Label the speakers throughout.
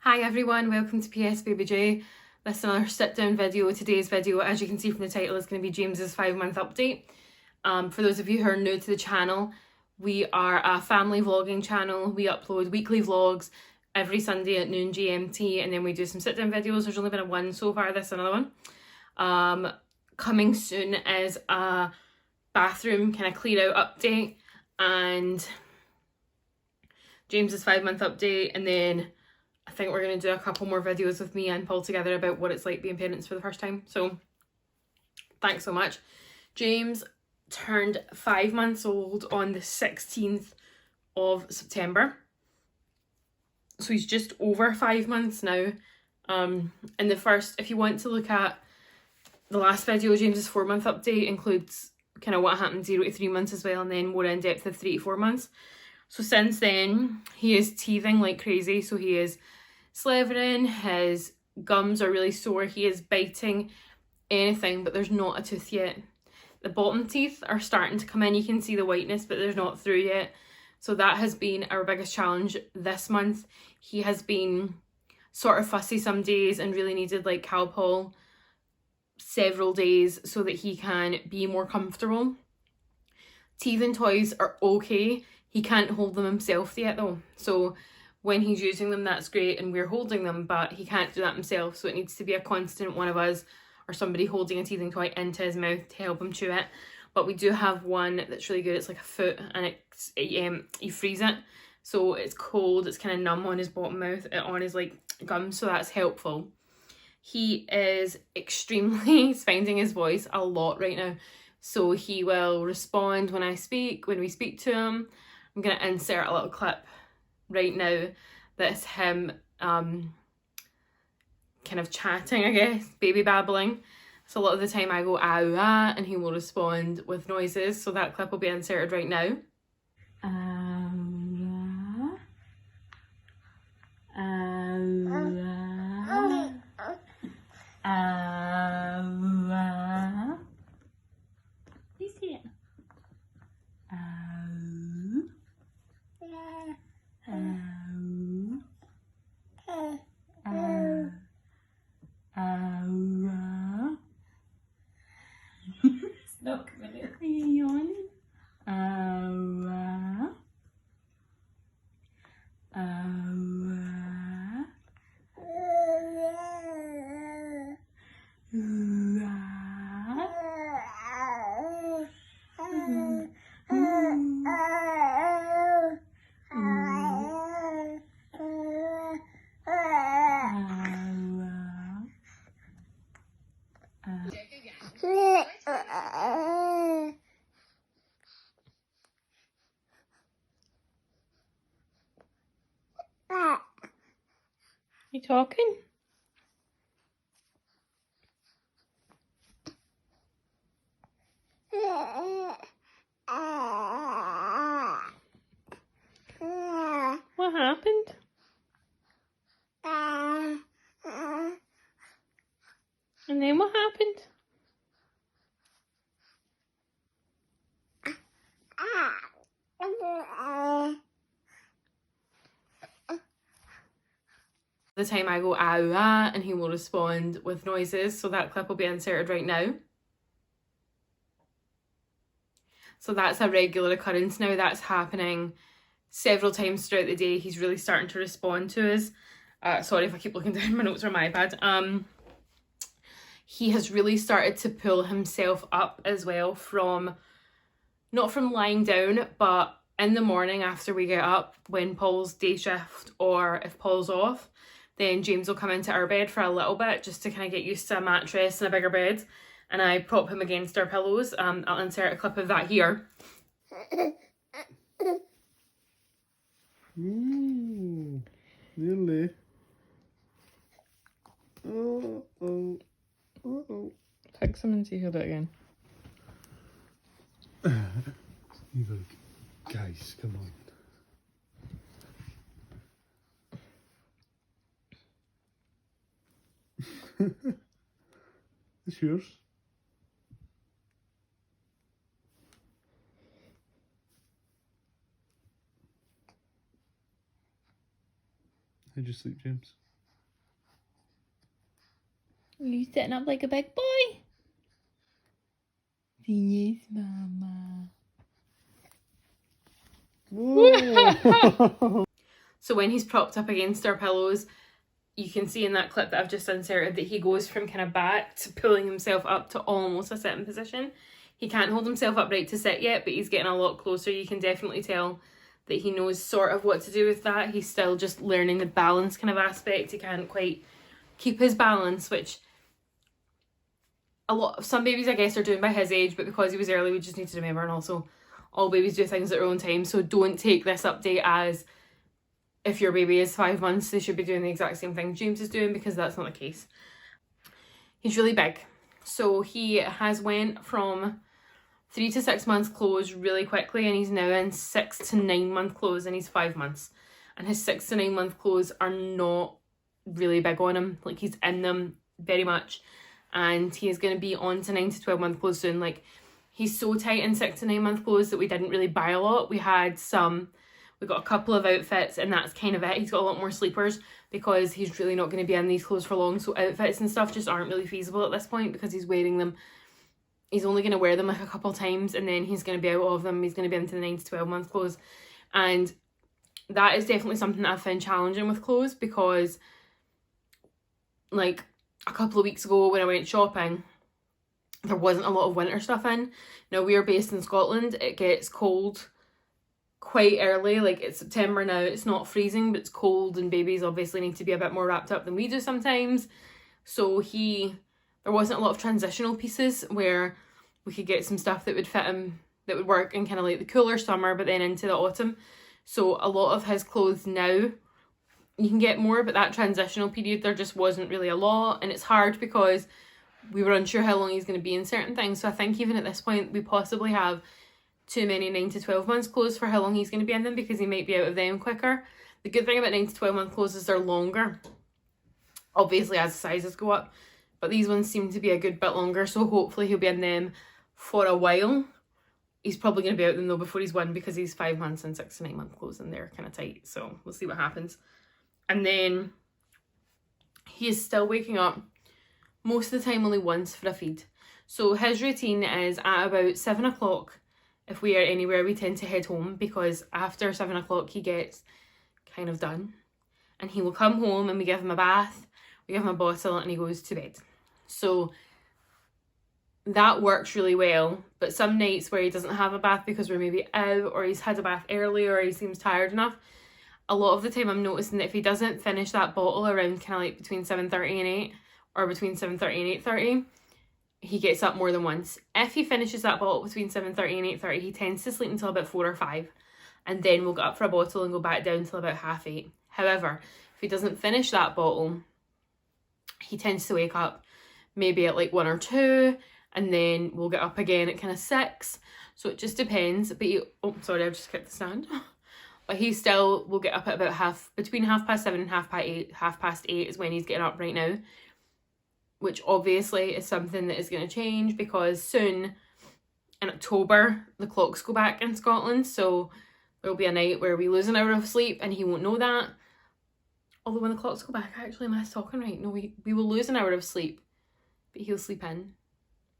Speaker 1: Hi everyone, welcome to PS Baby J. This is another sit down video. Today's video, as you can see from the title, is going to be James's 5-month update. For those of you who are new to the channel, we are a family vlogging channel. We upload weekly vlogs every Sunday at noon GMT, and then we do some sit down videos. There's only been one so far, this is another one. Coming soon is a bathroom kind of clear out update and James's 5-month update, and then I think we're going to do a couple more videos with me and Paul together about what it's like being parents for the first time. So thanks so much. James turned 5 months old on the 16th of September. So he's just over 5 months now. And the first, if you want to look at the last video, James's 4-month update includes kind of what happened 0 to 3 months as well, and then more in depth of 3 to 4 months. So since then, he is teething like crazy. So he is slithering, his gums are really sore, he is biting anything, but there's not a tooth yet. The bottom teeth are starting to come in, you can see the whiteness, but they're not through yet. So that has been our biggest challenge this month. He has been sort of fussy some days and really needed like Calpol several days so that he can be more comfortable. Teething toys are okay. He can't hold them himself yet though. So when he's using them, that's great and we're holding them, but he can't do that himself. So it needs to be a constant one of us or somebody holding a teething toy into his mouth to help him chew it. But we do have one that's really good. It's like a foot and you freeze it. So it's cold, it's kind of numb on his bottom mouth, on his like gums, so that's helpful. He is extremely, he's finding his voice a lot right now. So he will respond when we speak to him. I'm going to insert a little clip right now that's him kind of chatting, I guess, baby babbling. So a lot of the time I go ow ah, and he will respond with noises. So that clip will be inserted right now. You see it? Look, are you yawning? You talking? What happened? And then what happened? The time I go ow ah, and he will respond with noises. So that clip will be inserted right now. So that's a regular occurrence now. That's happening several times throughout the day. He's really starting to respond to us. Sorry if I keep looking down my notes or my iPad. He has really started to pull himself up as well from, not from lying down, but in the morning after we get up when Paul's day shift or if Paul's off, then James will come into our bed for a little bit just to kind of get used to a mattress and a bigger bed. And I prop him against our pillows. I'll insert a clip of that here.
Speaker 2: Nearly.
Speaker 1: Fix him and see how that again.
Speaker 2: You go, guys, come on. It's yours. How'd you sleep, James?
Speaker 1: Are you sitting up like a big boy? Yes, Mama.
Speaker 2: Whoa.
Speaker 1: So when he's propped up against our pillows, you can see in that clip that I've just inserted that he goes from kind of back to pulling himself up to almost a sitting position. He can't hold himself upright to sit yet, but he's getting a lot closer. You can definitely tell that he knows sort of what to do with that. He's still just learning the balance kind of aspect. He can't quite keep his balance, which some babies I guess are doing by his age, but because he was early, we just need to remember, and also all babies do things at their own time, so don't take this update as if your baby is 5 months they should be doing the exact same thing James is doing, because that's not the case. He's really big, so he has went from 3 to 6 months clothes really quickly, and he's now in 6 to 9 month clothes, and he's 5 months, and his 6 to 9 month clothes are not really big on him. Like, he's in them very much, and he is going to be on to 9 to 12 month clothes soon. Like, he's so tight in 6 to 9 month clothes that we didn't really buy a lot. We got a couple of outfits, and that's kind of it. He's got a lot more sleepers because he's really not going to be in these clothes for long, so outfits and stuff just aren't really feasible at this point because he's wearing them. He's only going to wear them like a couple times, and then he's going to be out of them. He's going to be into the 9 to 12 month clothes, and that is definitely something that I've found challenging with clothes, because like a couple of weeks ago when I went shopping, there wasn't a lot of winter stuff in. Now, we are based in Scotland. It gets cold quite early. Like, it's September now. It's not freezing, but it's cold, and babies obviously need to be a bit more wrapped up than we do sometimes. So there wasn't a lot of transitional pieces where we could get some stuff that would fit him, that would work in kind of like the cooler summer, but then into the autumn. So a lot of his clothes now, you can get more, but that transitional period, there just wasn't really a lot. And it's hard because we were unsure how long he's going to be in certain things. So I think even at this point, we possibly have too many 9 to 12 months clothes for how long he's going to be in them, because he might be out of them quicker. The good thing about 9 to 12 month clothes is they're longer, obviously as the sizes go up, but these ones seem to be a good bit longer, so hopefully he'll be in them for a while. He's probably going to be out of them though before he's 1, because he's 5 months and 6 to 9 month clothes, and they're kind of tight, so we'll see what happens. And then he is still waking up most of the time only once for a feed. So his routine is at about 7 o'clock. If we are anywhere, we tend to head home, because after 7 o'clock he gets kind of done, and he will come home and we give him a bath, we give him a bottle, and he goes to bed. So that works really well. But some nights where he doesn't have a bath because we're maybe out, or he's had a bath early, or he seems tired enough, a lot of the time I'm noticing that if he doesn't finish that bottle around kind of like between 7:30 and 8, or between 7:30 and 8:30, he gets up more than once. If he finishes that bottle between 7:30 and 8:30, he tends to sleep until about 4 or 5, and then we'll get up for a bottle and go back down till about 8:30. However, if he doesn't finish that bottle, he tends to wake up maybe at like 1 or 2, and then we'll get up again at kind of 6. So it just depends. But I've just kicked the stand. But he still will get up at about between 7:30 and 8:30. 8:30 is when he's getting up right now, which obviously is something that is going to change, because soon in October the clocks go back in Scotland, so there'll be a night where we lose an hour of sleep and he won't know that. Although when the clocks go back, actually, am I talking right? No, we will lose an hour of sleep, but he'll sleep in.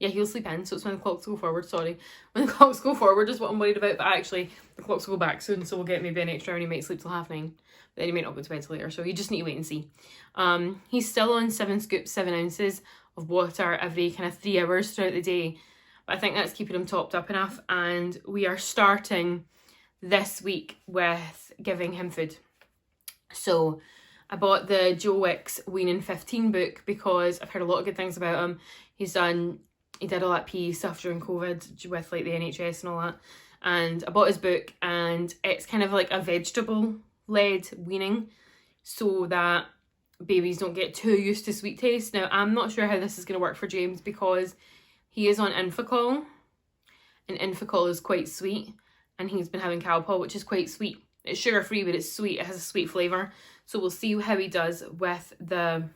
Speaker 1: Yeah, he'll sleep in, so it's when the clocks go forward, sorry. When the clocks go forward is what I'm worried about, but actually the clocks will go back soon, so we'll get maybe an extra hour and he might sleep till 9:30. But then he might not go to bed till later, so you just need to wait and see. He's still on 7 scoops, 7 ounces of water every kind of 3 hours throughout the day. But I think that's keeping him topped up enough, and we are starting this week with giving him food. So I bought the Joe Wicks Weaning 15 book because I've heard a lot of good things about him. He did all that PE stuff during COVID with like the NHS and all that. And I bought his book, and it's kind of like a vegetable-led weaning, so that babies don't get too used to sweet taste. Now, I'm not sure how this is going to work for James, because he is on Infocol, and Infocol is quite sweet, and he's been having Calpol, which is quite sweet. It's sugar-free, but it's sweet. It has a sweet flavour. So we'll see how he does with the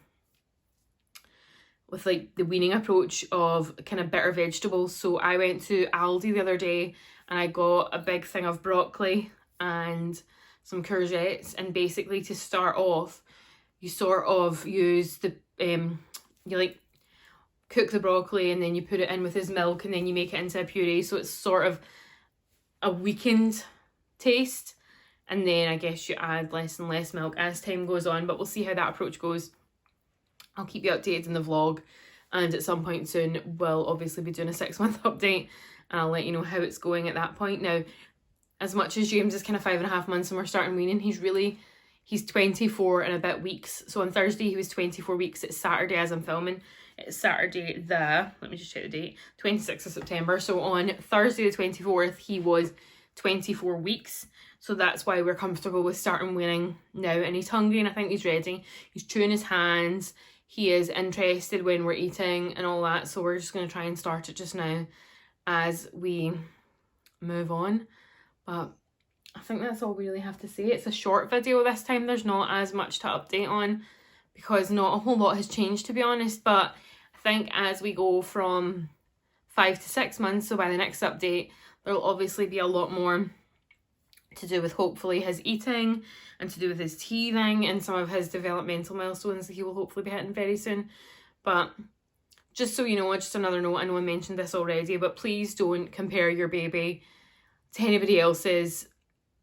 Speaker 1: weaning approach of kind of bitter vegetables. So I went to Aldi the other day and I got a big thing of broccoli and some courgettes, and basically to start off you sort of use you cook the broccoli and then you put it in with his milk and then you make it into a puree, so it's sort of a weakened taste. And then I guess you add less and less milk as time goes on, but we'll see how that approach goes. I'll keep you updated in the vlog, and at some point soon we'll obviously be doing a 6-month update, and I'll let you know how it's going at that point. Now, as much as James is kind of 5.5 months and we're starting weaning, he's 24 and a bit weeks. So on Thursday he was 24 weeks. It's Saturday as I'm filming. It's Saturday let me just check the date, 26th of September. So on Thursday the 24th he was 24 weeks. So that's why we're comfortable with starting weaning now, and he's hungry and I think he's ready. He's chewing his hands. He is interested when we're eating and all that. So we're just going to try and start it just now as we move on. But I think that's all we really have to say. It's a short video this time. There's not as much to update on because not a whole lot has changed, to be honest. But I think as we go from 5 to 6 months, so by the next update, there'll obviously be a lot more to do with hopefully his eating and to do with his teething and some of his developmental milestones that he will hopefully be hitting very soon. But just so you know, just another note, I know I mentioned this already, but please don't compare your baby to anybody else's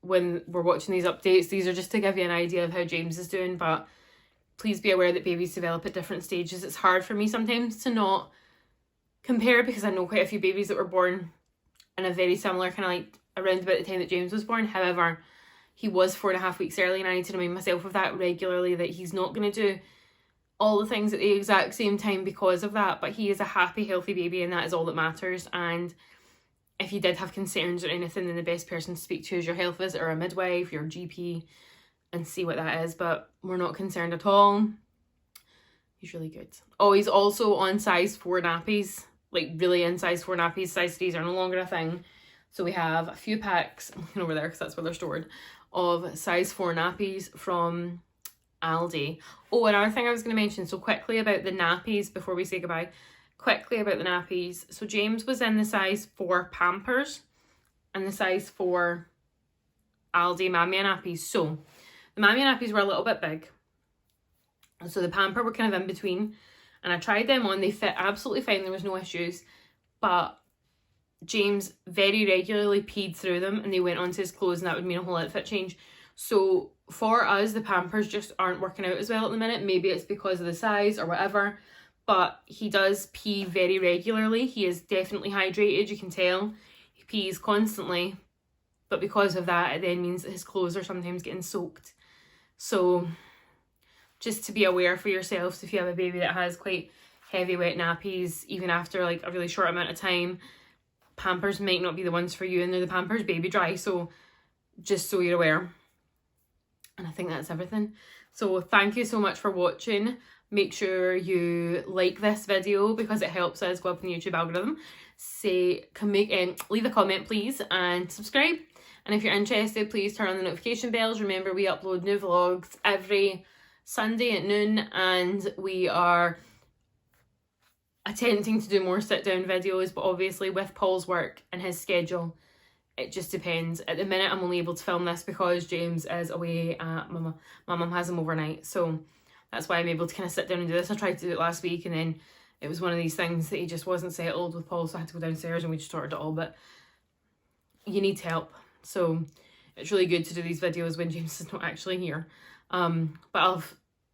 Speaker 1: when we're watching these updates. These are just to give you an idea of how James is doing, but please be aware that babies develop at different stages. It's hard for me sometimes to not compare because I know quite a few babies that were born in a very similar kind of like around about the time that James was born. However, he was 4.5 weeks early, and I need to remind myself of that regularly, that he's not going to do all the things at the exact same time because of that, but he is a happy, healthy baby, and that is all that matters. And if you did have concerns or anything, then the best person to speak to is your health visitor or a midwife, your GP, and see what that is. But we're not concerned at all. He's really good. Oh, he's also on size 4 nappies, like really in size 4 nappies. Size 3s are no longer a thing. So we have a few packs, I'm looking over there because that's where they're stored, of size 4 nappies from Aldi. Oh, another thing I was going to mention, so quickly about the nappies before we say goodbye. Quickly about the nappies. So James was in the size 4 Pampers and the size 4 Aldi Mamia nappies. So the Mamia nappies were a little bit big. So the Pamper were kind of in between. And I tried them on. They fit absolutely fine. There was no issues. But James very regularly peed through them and they went onto his clothes, and that would mean a whole outfit change. So for us, the Pampers just aren't working out as well at the minute. Maybe it's because of the size or whatever, but he does pee very regularly. He is definitely hydrated, you can tell. He pees constantly, but because of that, it then means that his clothes are sometimes getting soaked. So just to be aware for yourselves, if you have a baby that has quite heavy wet nappies, even after like a really short amount of time, Pampers might not be the ones for you, and they're the Pampers Baby Dry, so just so you're aware. And I think that's everything. So thank you so much for watching. Make sure you like this video because it helps us go up in the YouTube algorithm. Leave a comment please, and subscribe. And if you're interested, please turn on the notification bells. Remember, we upload new vlogs every Sunday at noon, and we are attempting to do more sit-down videos, but obviously with Paul's work and his schedule, it just depends. At the minute, I'm only able to film this because James is away at my mum has him overnight, so that's why I'm able to kind of sit down and do this. I tried to do it last week, and then it was one of these things that he just wasn't settled with Paul, so I had to go downstairs and we just sorted it all. But you need help, so it's really good to do these videos when James is not actually here. But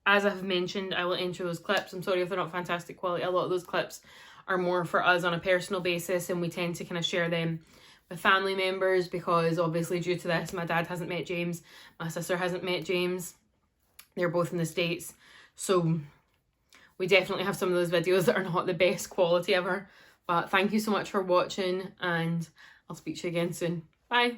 Speaker 1: as I've mentioned, I will enter those clips. I'm sorry if they're not fantastic quality. A lot of those clips are more for us on a personal basis, and we tend to kind of share them with family members because obviously due to this, my dad hasn't met James, my sister hasn't met James. They're both in the States. So we definitely have some of those videos that are not the best quality ever. But thank you so much for watching, and I'll speak to you again soon. Bye.